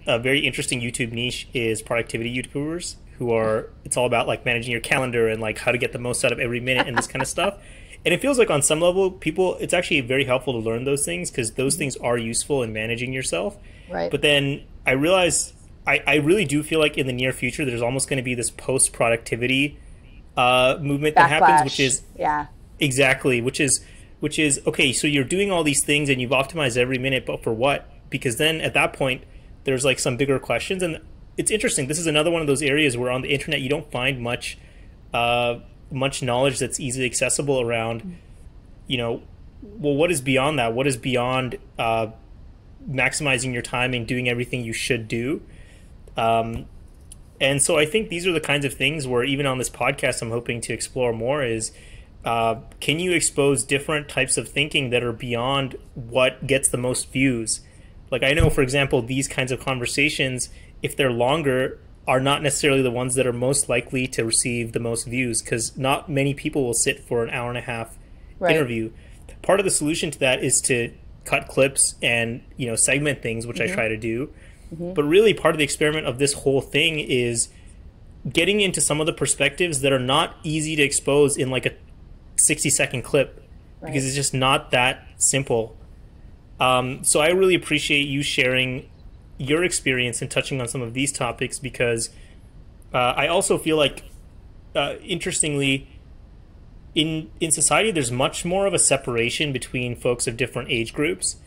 a very interesting YouTube niche is productivity YouTubers who are, it's all about like managing your calendar and like how to get the most out of every minute and this kind of stuff. And it feels like on some level, people, it's actually very helpful to learn those things because those things are useful in managing yourself. Right. But then I realize I really do feel like in the near future, there's almost going to be this post-productivity movement that happens, which is exactly, which is okay. So you're doing all these things and you've optimized every minute, but for what? Because then at that point, there's like some bigger questions, and it's interesting. This is another one of those areas where on the internet you don't find much knowledge that's easily accessible around, well, what is beyond that? What is beyond maximizing your time and doing everything you should do? And so I think these are the kinds of things where even on this podcast, I'm hoping to explore more is, can you expose different types of thinking that are beyond what gets the most views? Like I know, for example, these kinds of conversations, if they're longer, are not necessarily the ones that are most likely to receive the most views because not many people will sit for an hour and a half interview. Part of the solution to that is to cut clips and, segment things, which I try to do. But really part of the experiment of this whole thing is getting into some of the perspectives that are not easy to expose in like a 60-second clip because it's just not that simple. So I really appreciate you sharing your experience and touching on some of these topics because I also feel like, interestingly, in society, there's much more of a separation between folks of different age groups.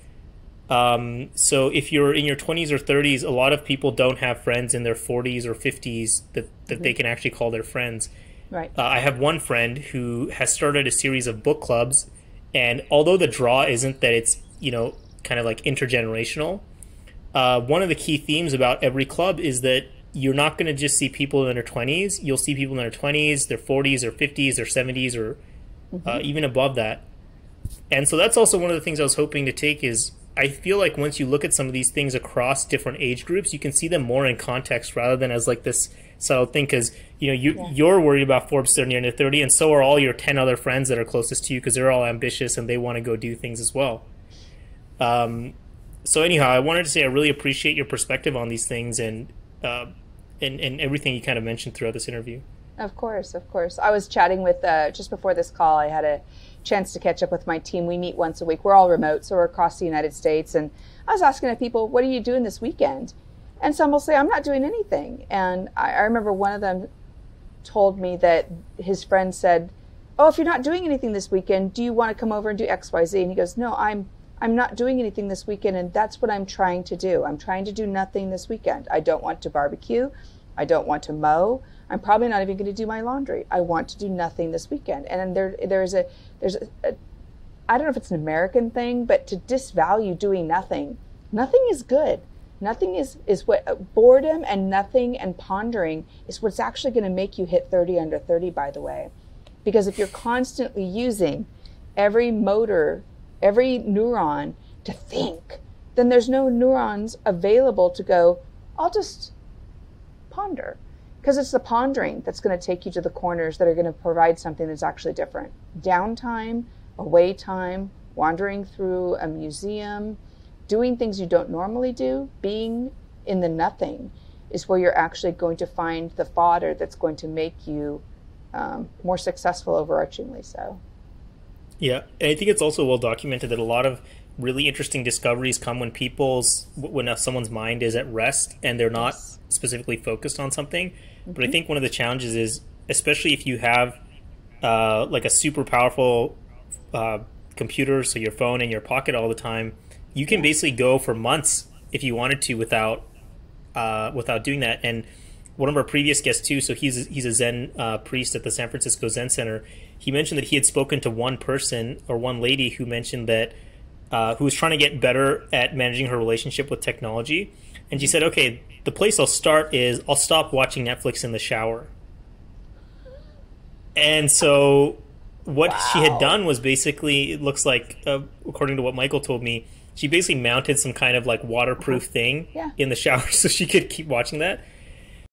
So if you're in your 20s or 30s, a lot of people don't have friends in their 40s or 50s that they can actually call their friends. Right. I have one friend who has started a series of book clubs, and although the draw isn't that it's, kind of like intergenerational, one of the key themes about every club is that you're not going to just see people in their 20s. You'll see people in their 20s, their 40s, their 50s, their 70s, or even above that. And so that's also one of the things I was hoping to take is I feel like once you look at some of these things across different age groups, you can see them more in context rather than as like this subtle thing. Because you're worried about Forbes 30 under 30, and so are all your 10 other friends that are closest to you because they're all ambitious and they want to go do things as well. So anyhow, I wanted to say I really appreciate your perspective on these things and everything you kind of mentioned throughout this interview. Of course. I was chatting with, just before this call, I had a chance to catch up with my team. We meet once a week. We're all remote, so we're across the United States. And I was asking people, what are you doing this weekend? And some will say, I'm not doing anything. And I remember one of them told me that his friend said, oh, if you're not doing anything this weekend, do you want to come over and do X, Y, Z? And he goes, no, I'm not doing anything this weekend, and that's what I'm trying to do. I'm trying to do nothing this weekend. I don't want to barbecue. I don't want to mow. I'm probably not even going to do my laundry. I want to do nothing this weekend. And there's a I don't know if it's an American thing, but to disvalue doing nothing. Nothing is good. Nothing is what boredom and nothing and pondering is what's actually going to make you hit 30 under 30, by the way. Because if you're constantly using every motor, every neuron to think, then there's no neurons available to go, I'll just ponder. Because it's the pondering that's going to take you to the corners that are going to provide something that's actually different. Downtime, away time, wandering through a museum, doing things you don't normally do, being in the nothing is where you're actually going to find the fodder that's going to make you more successful overarchingly so. Yeah, and I think it's also well documented that a lot of really interesting discoveries come when someone's mind is at rest and they're not specifically focused on something. But I think one of the challenges is, especially if you have like a super powerful computer, so your phone in your pocket all the time, you can basically go for months if you wanted to without doing that. And one of our previous guests too, so he's a Zen priest at the San Francisco Zen Center. He mentioned that he had spoken to one person or one lady who mentioned that who was trying to get better at managing her relationship with technology. And she said, okay, the place I'll start is I'll stop watching Netflix in the shower. And so what she had done was basically, it looks like, according to what Michael told me, she basically mounted some kind of like waterproof thing in the shower so she could keep watching that.